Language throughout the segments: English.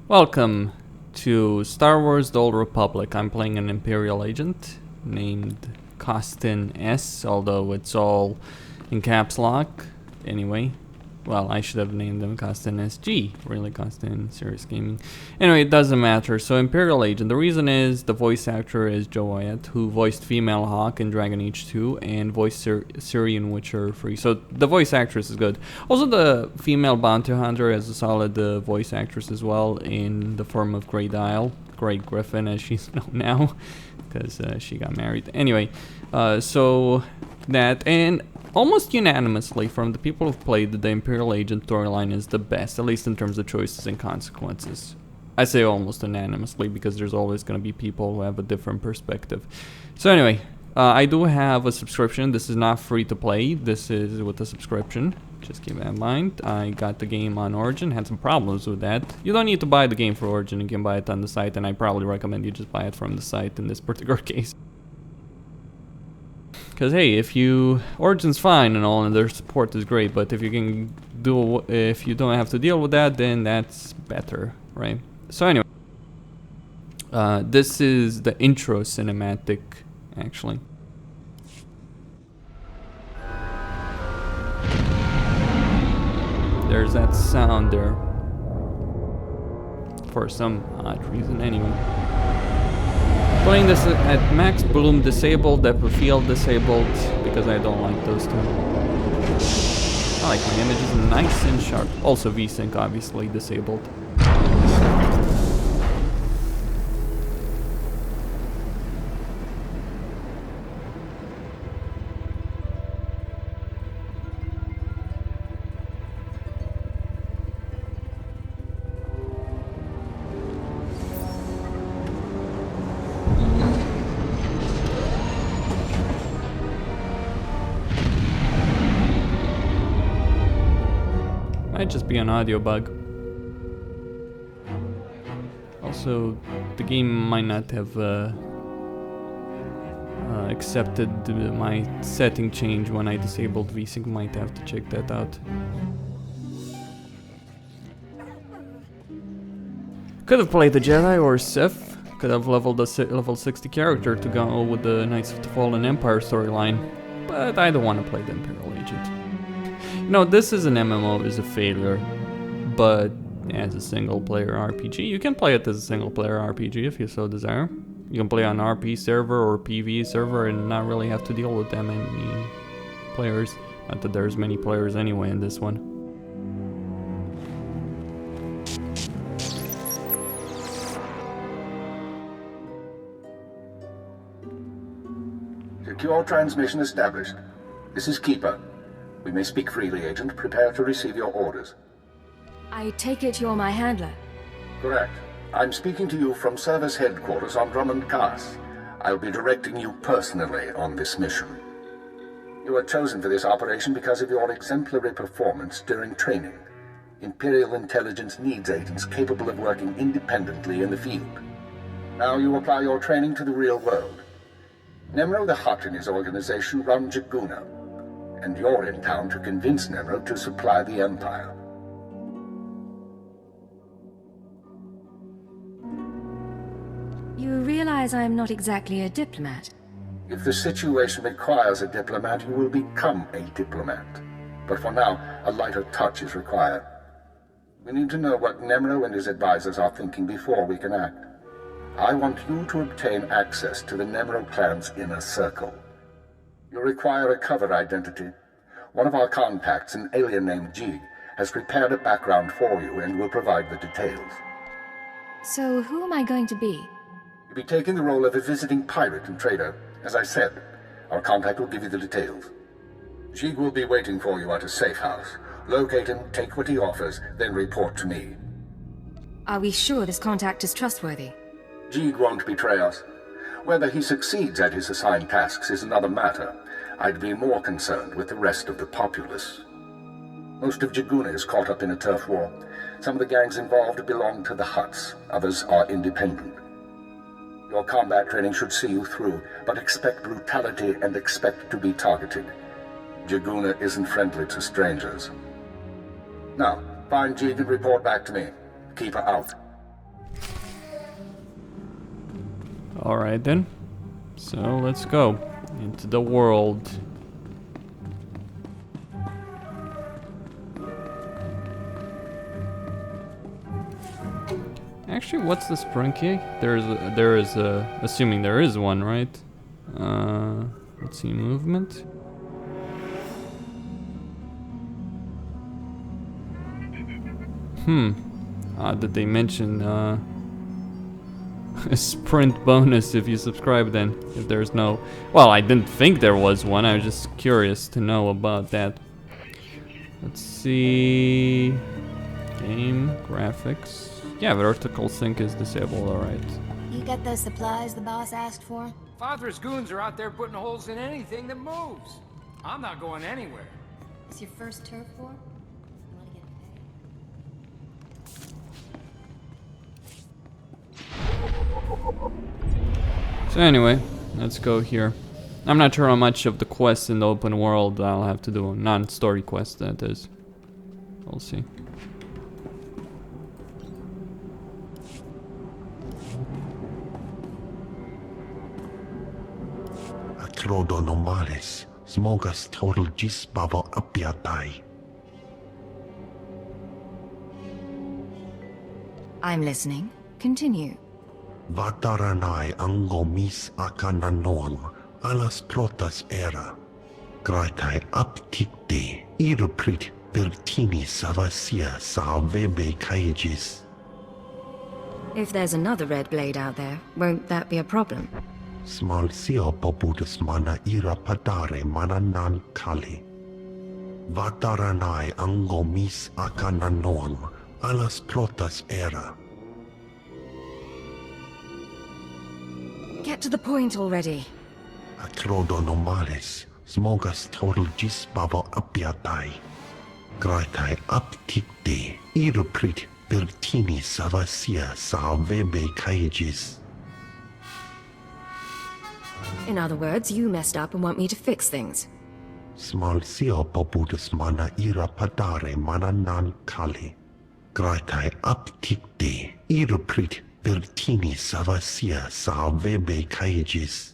Welcome to Star Wars The Old Republic. I'm playing an Imperial Agent named Costin S, although it's all in caps lock. Anyway, well, I should have named them Costin SG. Really, Costin Serious Gaming. Anyway, it doesn't matter. So, Imperial Agent. The reason is the voice actor is Joe Wyatt, who voiced Female Hawk in Dragon Age 2 and voiced Ciri in Witcher 3. So, the voice actress is good. Also, the female bounty hunter has a solid voice actress as well in the form of Grey Dial. Great Griffin, as she's known now, because she got married. Anyway, so that, and almost unanimously from the people who've played, the Imperial Agent storyline is the best, at least in terms of choices and consequences. I say almost unanimously because there's always going to be people who have a different perspective. So anyway, I do have a subscription. This is not free to play. This is with a subscription. Just keep that in mind. I got the game on Origin. Had some problems with that. You don't need to buy the game for Origin. You can buy it on the site, and I probably recommend you just buy it from the site in this particular case. Because hey, Origin's fine and all, and their support is great, but if you don't have to deal with that, then that's better, right? So anyway, this is the intro cinematic, actually. There's that sound there. For some odd reason, anyway. Playing this at max bloom disabled, depth of field disabled, because I don't like those two. I like my images nice and sharp. Also VSync obviously disabled. Might just be an audio bug. Also, the game might not have accepted my setting change when I disabled VSync. Might have to check that out. Could have played the Jedi or Sith. Could have leveled a level 60 character to go with the Knights of the Fallen Empire storyline. But I don't want to play the Imperial Agent. No, this is an MMO, is a failure, but as a single-player RPG, you can play it as a single-player RPG if you so desire. You can play on RP server or PvE server and not really have to deal with that many players. Not that there's many players anyway in this one. Secure transmission established. This is Keeper. We may speak freely, Agent. Prepare to receive your orders. I take it you're my handler? Correct. I'm speaking to you from Service Headquarters on Drummond Cast. I'll be directing you personally on this mission. You were chosen for this operation because of your exemplary performance during training. Imperial Intelligence needs agents capable of working independently in the field. Now you apply your training to the real world. Nemro the Hutt and his organization run Jaguna, and you're in town to convince Nemro to supply the Empire. You realize I'm not exactly a diplomat? If the situation requires a diplomat, you will become a diplomat. But for now, a lighter touch is required. We need to know what Nemro and his advisors are thinking before we can act. I want you to obtain access to the Nemro clan's inner circle. You require a cover identity. One of our contacts, an alien named Jig, has prepared a background for you and will provide the details. So who am I going to be? You'll be taking the role of a visiting pirate and trader. As I said, our contact will give you the details. Jig will be waiting for you at a safe house. Locate him, take what he offers, then report to me. Are we sure this contact is trustworthy? Jig won't betray us. Whether he succeeds at his assigned tasks is another matter. I'd be more concerned with the rest of the populace. Most of Jaguna is caught up in a turf war. Some of the gangs involved belong to the Hutts. Others are independent. Your combat training should see you through, but expect brutality and expect to be targeted. Jaguna isn't friendly to strangers. Now, find Jig and report back to me. Keep her out. Alright then. So let's go into the world. Actually, what's the spring key? There is a, assuming there is one, right? Let's see, movement. Did they mention a sprint bonus if you subscribe then? If there's no... Well, I didn't think there was one. I was just curious to know about that. Let's see... Game, graphics... Yeah, vertical sync is disabled, alright. You got those supplies the boss asked for? Father's goons are out there putting holes in anything that moves. I'm not going anywhere. It's your first turf war? You wanna get paid? So anyway, let's go here. I'm not sure how much of the quests in the open world I'll have to do. Non-story quest, that is. We'll see. Acrodonomalis, smogas total gisbabo apiatai. I'm listening. Continue. Vataranai angomis akananoam, alas protas era. Graitai aptikte, iruprit virtini savasia salvebe kaigis. If there's another red blade out there, won't that be a problem? Small sio poputus mana ira padare mananan kali. Vataranai angomis akananoam, alas protas era. Get to the point already. Acrodonomalis, smogas total gisbabo apiatai. Graitai aptikte, iruprit virtini savasia salvebe kaigis. In other words, you messed up and want me to fix things. Small sio poputus mana ira padare mananan kali. Graitai aptikte, iruprit virtini savasia salvebe kaigis.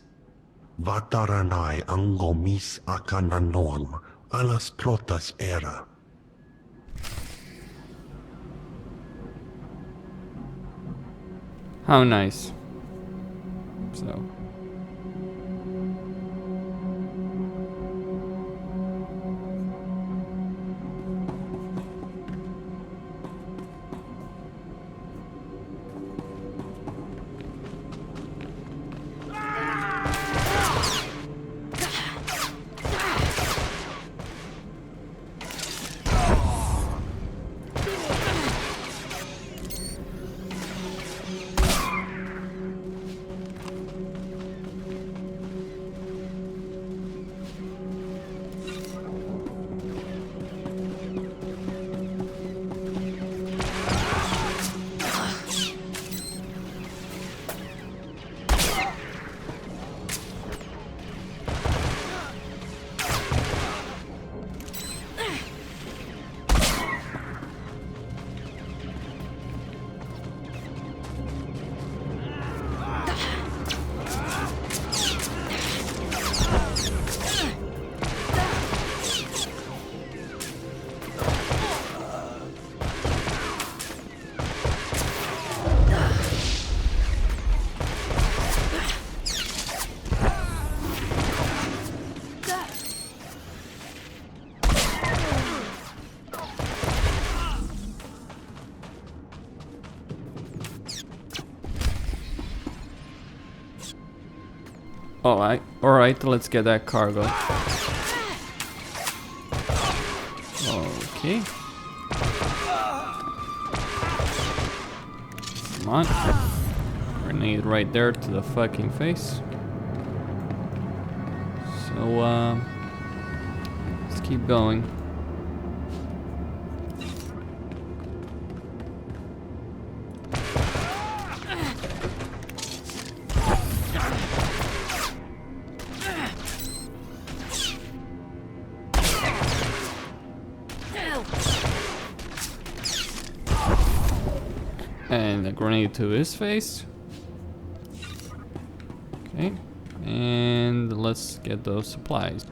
Vataranai angomis akananoam, alas protas era. How nice. So... Alright, let's get that cargo. Okay. Come on. Grenade right there to the fucking face. So, let's keep going. And a grenade to his face. Okay, and let's get those supplies.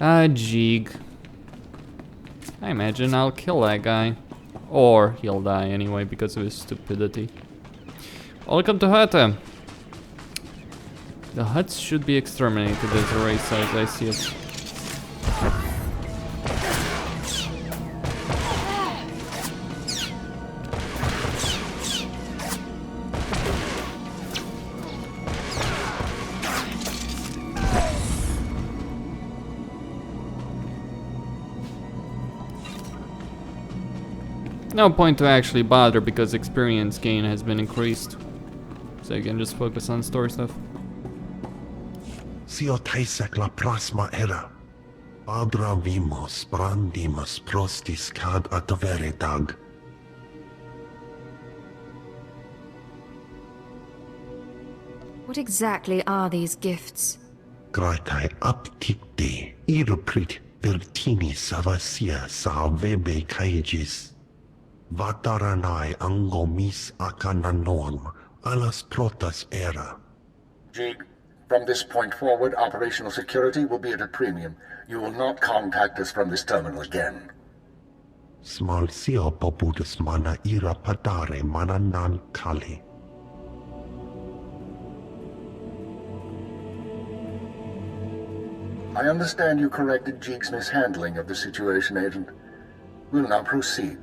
Jeeg. I imagine I'll kill that guy. Or he'll die anyway because of his stupidity. Welcome to Hutta. The Hutts should be exterminated as a race as I see it. No point to actually bother because experience gain has been increased. So you can just focus on story stuff. Sio taisek la plasma era. Padra vimos brandimus prostis cad adveretag. What exactly are these gifts? Gratai apticte irprit vertini savasia sa vebe caegis. Vataranai angomis acananorm alas protas era. Jig, from this point forward, operational security will be at a premium. You will not contact us from this terminal again. Small sio popudus mana ira padare mana nan kali. I understand you corrected Jig's mishandling of the situation, Agent. We'll now proceed.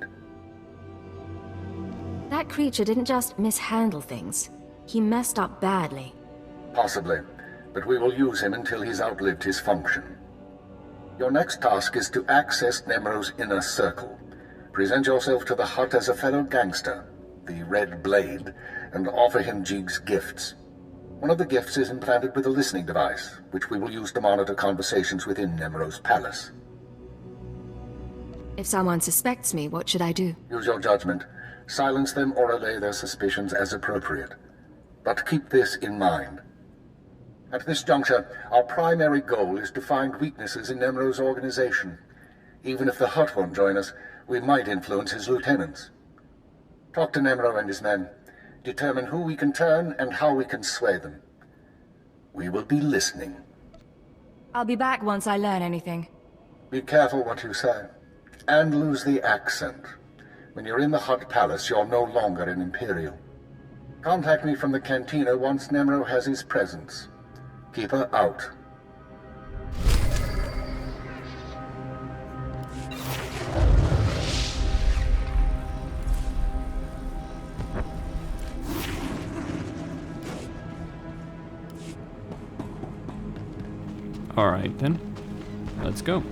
That creature didn't just mishandle things. He messed up badly. Possibly, but we will use him until he's outlived his function. Your next task is to access Nemro's inner circle. Present yourself to the Hutt as a fellow gangster, the Red Blade, and offer him Jig's gifts. One of the gifts is implanted with a listening device, which we will use to monitor conversations within Nemro's palace. If someone suspects me, what should I do? Use your judgment. Silence them or allay their suspicions as appropriate. But keep this in mind. At this juncture, our primary goal is to find weaknesses in Nemro's organization. Even if the Hutt won't join us, we might influence his lieutenants. Talk to Nemro and his men. Determine who we can turn and how we can sway them. We will be listening. I'll be back once I learn anything. Be careful what you say. And lose the accent. When you're in the Hutt Palace, you're no longer an Imperial. Contact me from the cantina once Nemro has his presence. Keep her out. Alright then, let's go.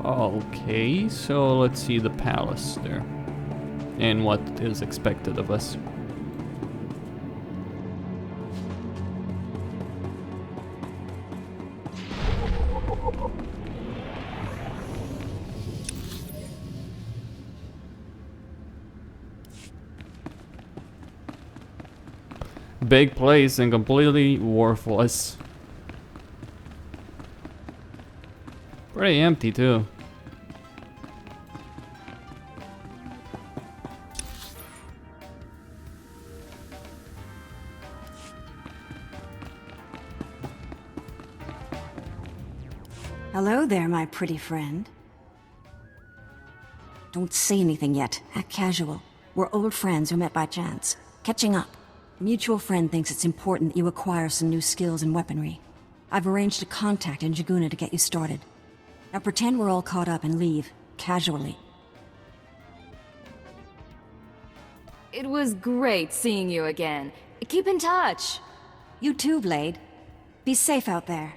Okay, so let's see the palace there and what is expected of us. Big place and completely worthless. Pretty empty too. Hello there, my pretty friend. Don't say anything yet. Act casual. We're old friends who met by chance. Catching up. A mutual friend thinks it's important that you acquire some new skills and weaponry. I've arranged a contact in Jaguna to get you started. Now pretend we're all caught up and leave, casually. It was great seeing you again. Keep in touch. You too, Blade. Be safe out there.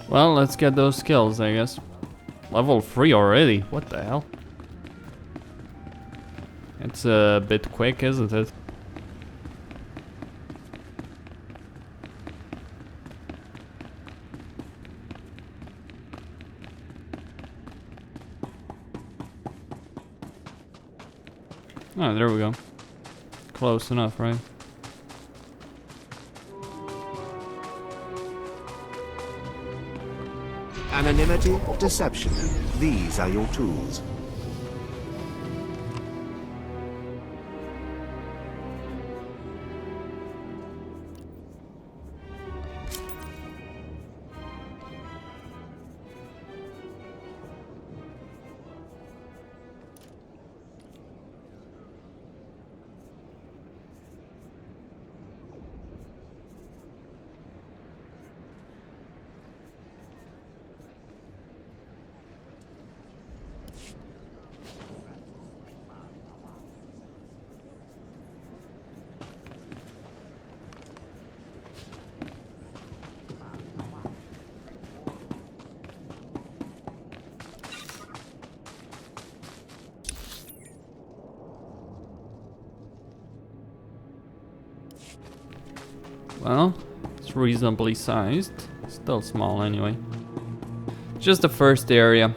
Well, let's get those skills, I guess. Level 3 already? What the hell? It's a bit quick, isn't it? Oh, there we go. Close enough, right? Anonymity, deception. These are your tools. Well, it's reasonably sized. Still small anyway. Just the first area.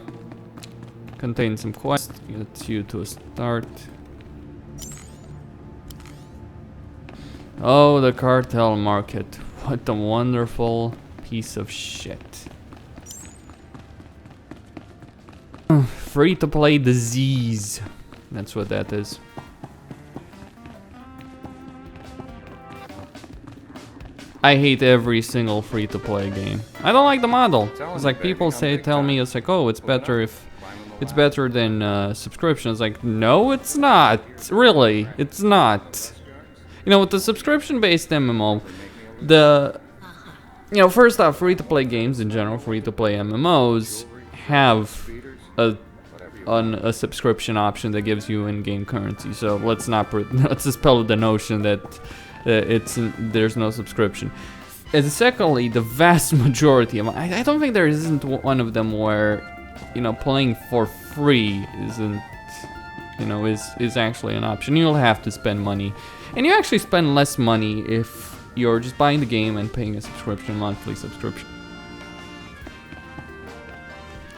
Contains some quests. Gets you to a start. Oh, the cartel market. What a wonderful piece of shit. Free to play disease. That's what that is. I hate every single free-to-play game. I don't like the model. It's like people tell me it's like, oh, it's better than subscription. It's like, no, it's not. Really, it's not. You know, with the subscription-based MMO, first off, free-to-play games in general, free-to-play MMOs have a subscription option that gives you in-game currency. So let's dispel the notion that there's no subscription. And secondly, the vast majority of I don't think there isn't one of them where playing for free isn't is actually an option. You'll have to spend money, and you actually spend less money if you're just buying the game and paying a monthly subscription,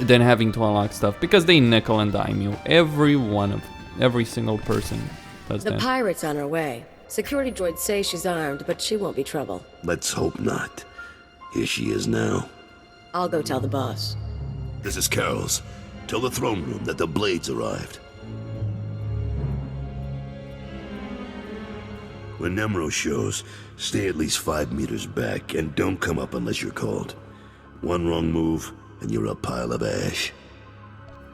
than having to unlock stuff, because they nickel and dime you. Every single person does that. The pirate's on her way. Security droids say she's armed, but she won't be trouble. Let's hope not. Here she is now. I'll go tell the boss. This is Carol's. Tell the throne room that the blades arrived. When Nemro shows, stay at least 5 meters back and don't come up unless you're called. One wrong move, and you're a pile of ash.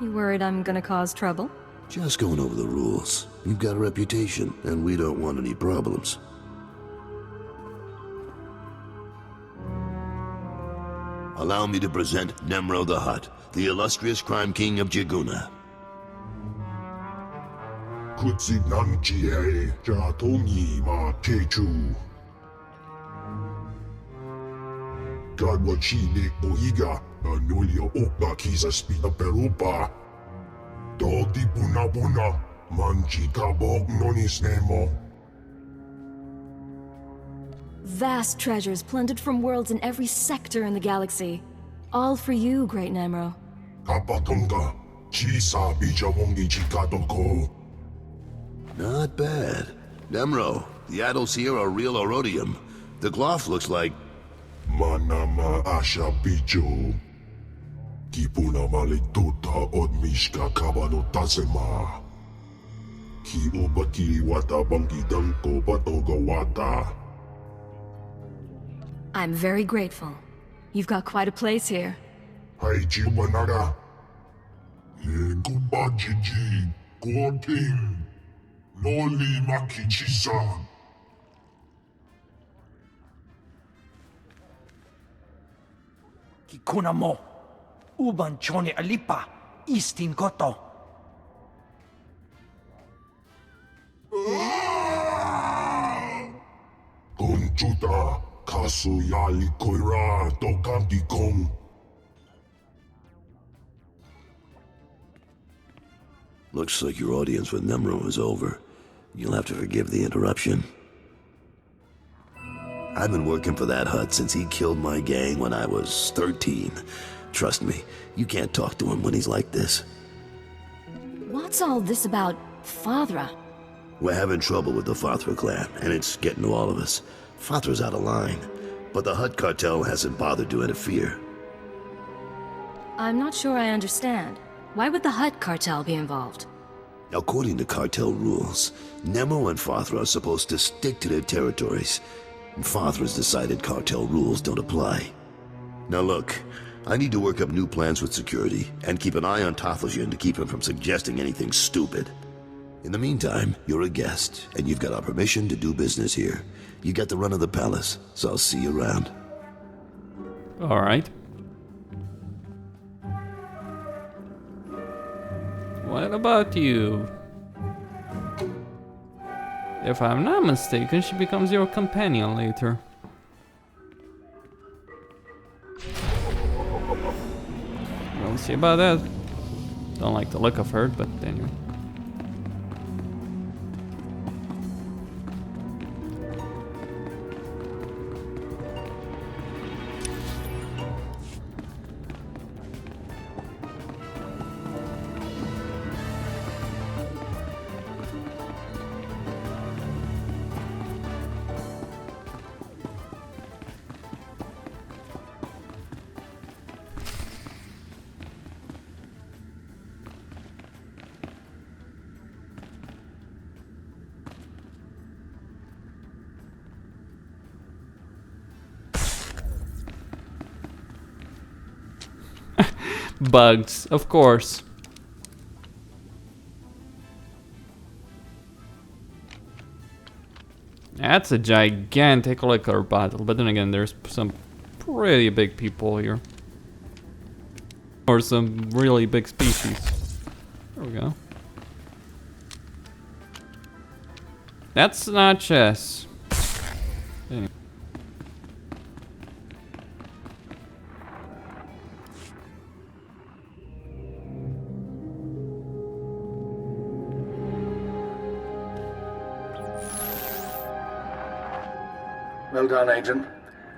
You worried I'm gonna cause trouble? Just going over the rules. You've got a reputation, and we don't want any problems. Allow me to present Nemro the Hutt, the illustrious crime king of Jaguna. Vast treasures plundered from worlds in every sector in the galaxy. All for you, great Nemro. Not bad. Nemro, the idols here are real Orodium. The cloth looks like... Manama Asha Bicho. Kipuna Malituta Odmishka Kabano Tasema. Ki Ubaki Wata Bangi Danko Batogawata. I'm very grateful. You've got quite a place here. Haiji Manara. Kubajiji. Goding. Noli Makichisa. Kikuna mo. Uban chone alipa. Istin koto. Conchuta. Kasu Yali Koira Dogangi Kong. Looks like your audience with Nemro is over. You'll have to forgive the interruption. I've been working for that Hutt since he killed my gang when I was 13. Trust me, you can't talk to him when he's like this. What's all this about Fathra? We're having trouble with the Fathra clan, and it's getting to all of us. Fathra's out of line, but the Hutt cartel hasn't bothered to interfere. I'm not sure I understand. Why would the Hutt cartel be involved? According to cartel rules, Nemro and Fathra are supposed to stick to their territories, and Fathra's decided cartel rules don't apply. Now look, I need to work up new plans with security, and keep an eye on Tathosian to keep him from suggesting anything stupid. In the meantime, you're a guest, and you've got our permission to do business here. You got the run of the palace, so I'll see you around. Alright. What about you? If I'm not mistaken, she becomes your companion later. We'll see about that. Don't like the look of her, but anyway. Bugs, of course. That's a gigantic liquor bottle, but then again, there's some pretty big people here. Or some really big species. There we go. That's not chess. Anyway. Well done, Agent.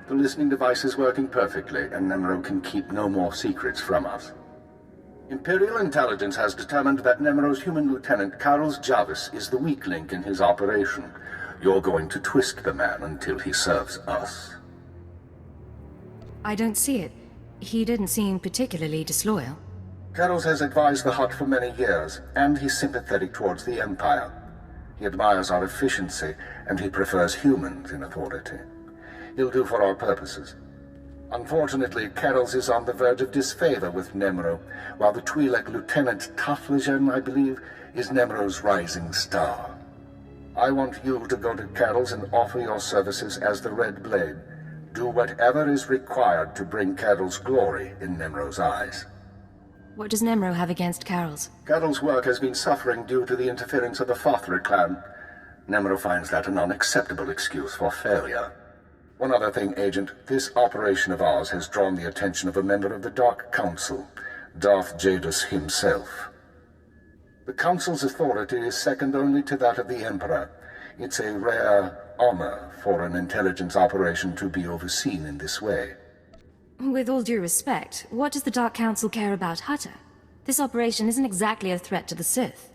The listening device is working perfectly, and Nemro can keep no more secrets from us. Imperial intelligence has determined that Nemro's human lieutenant, Carlos Jarvis, is the weak link in his operation. You're going to twist the man until he serves us. I don't see it. He didn't seem particularly disloyal. Carlos has advised the Hutt for many years, and he's sympathetic towards the Empire. He admires our efficiency, and he prefers humans in authority. He'll do for our purposes. Unfortunately, Carlos is on the verge of disfavor with Nemro, while the Twi'lek Lieutenant Tathosian, I believe, is Nemro's rising star. I want you to go to Carlos and offer your services as the Red Blade. Do whatever is required to bring Carol's glory in Nemro's eyes. What does Nemro have against Carol's? Carol's work has been suffering due to the interference of the Fathra clan. Nemro finds that an unacceptable excuse for failure. One other thing, Agent. This operation of ours has drawn the attention of a member of the Dark Council, Darth Jadus himself. The Council's authority is second only to that of the Emperor. It's a rare honor for an intelligence operation to be overseen in this way. With all due respect, what does the Dark Council care about Hutta? This operation isn't exactly a threat to the Sith.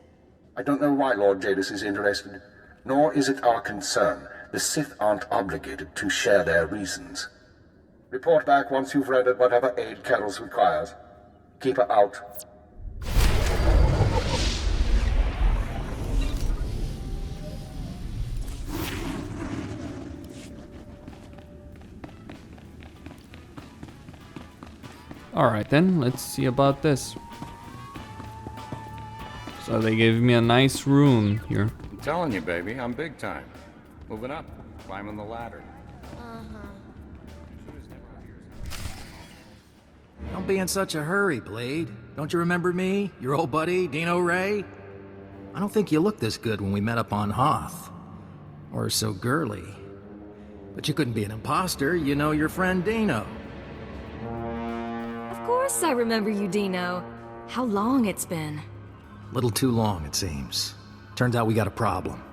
I don't know why Lord Jadus is interested, nor is it our concern. The Sith aren't obligated to share their reasons. Report back once you've rendered whatever aid Carol's requires. Keep her out. Alright then, let's see about this. So they gave me a nice room here. I'm telling you, baby, I'm big time. Moving up, climbing the ladder. Don't be in such a hurry, Blade. Don't you remember me? Your old buddy, Dino Ray? I don't think you looked this good when we met up on Hoth. Or so girly. But you couldn't be an imposter, you know your friend Dino. Of course I remember you, Dino. How long it's been. Little too long, it seems. Turns out we got a problem.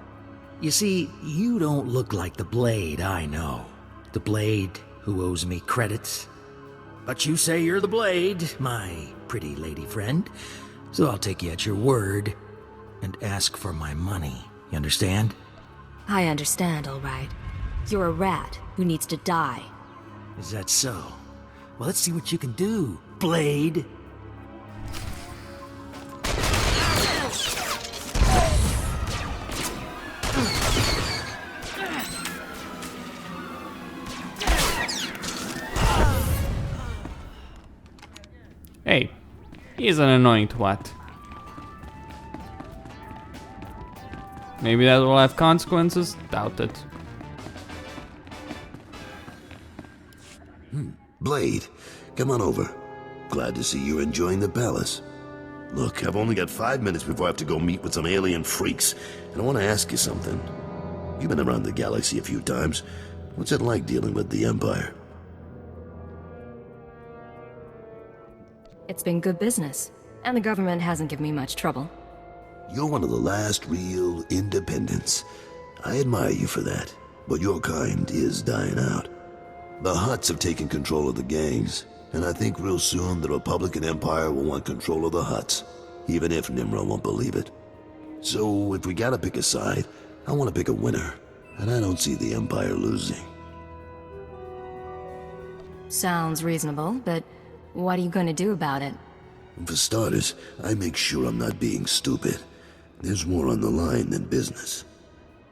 You see, you don't look like the Blade I know. The Blade who owes me credits. But you say you're the Blade, my pretty lady friend. So I'll take you at your word and ask for my money. You understand? I understand, all right. You're a rat who needs to die. Is that so? Well, let's see what you can do, Blade. Hey, he's an annoying twat. Maybe that will have consequences? Doubt it. Blade, come on over. Glad to see you're enjoying the palace. Look, I've only got 5 minutes before I have to go meet with some alien freaks, and I want to ask you something. You've been around the galaxy a few times. What's it like dealing with the Empire? It's been good business, and the government hasn't given me much trouble. You're one of the last real independents. I admire you for that, but your kind is dying out. The Hutts have taken control of the gangs, and I think real soon the Republican Empire will want control of the Hutts, even if Nemro won't believe it. So if we gotta pick a side, I want to pick a winner, and I don't see the Empire losing. Sounds reasonable, but what are you going to do about it? For starters, I make sure I'm not being stupid. There's more on the line than business.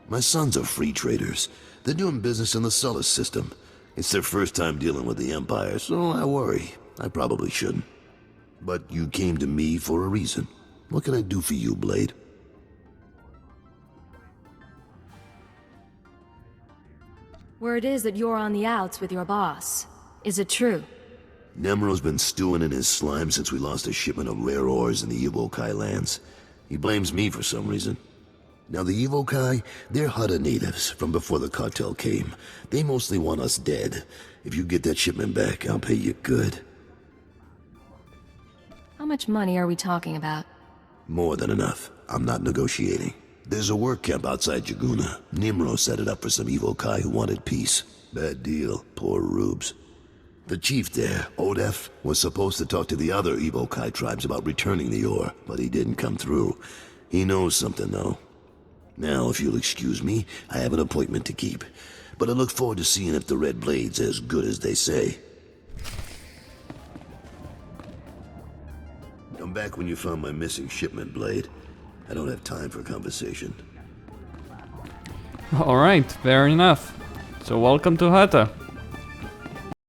My sons are free traders. They're doing business in the Sullus system. It's their first time dealing with the Empire, so I worry. I probably shouldn't. But you came to me for a reason. What can I do for you, Blade? Word is that you're on the outs with your boss. Is it true? Nemro's been stewing in his slime since we lost a shipment of rare ores in the Evokai lands. He blames me for some reason. Now the Evokai, they're Hutta natives from before the cartel came. They mostly want us dead. If you get that shipment back, I'll pay you good. How much money are we talking about? More than enough. I'm not negotiating. There's a work camp outside Jaguna. Nemro set it up for some Evokai who wanted peace. Bad deal. Poor rubes. The chief there, Odef, was supposed to talk to the other Evokai tribes about returning the ore, but he didn't come through. He knows something, though. Now, if you'll excuse me, I have an appointment to keep. But I look forward to seeing if the Red Blade's as good as they say. Come back when you found my missing shipment, Blade. I don't have time for conversation. Alright, fair enough. So welcome to Hutta.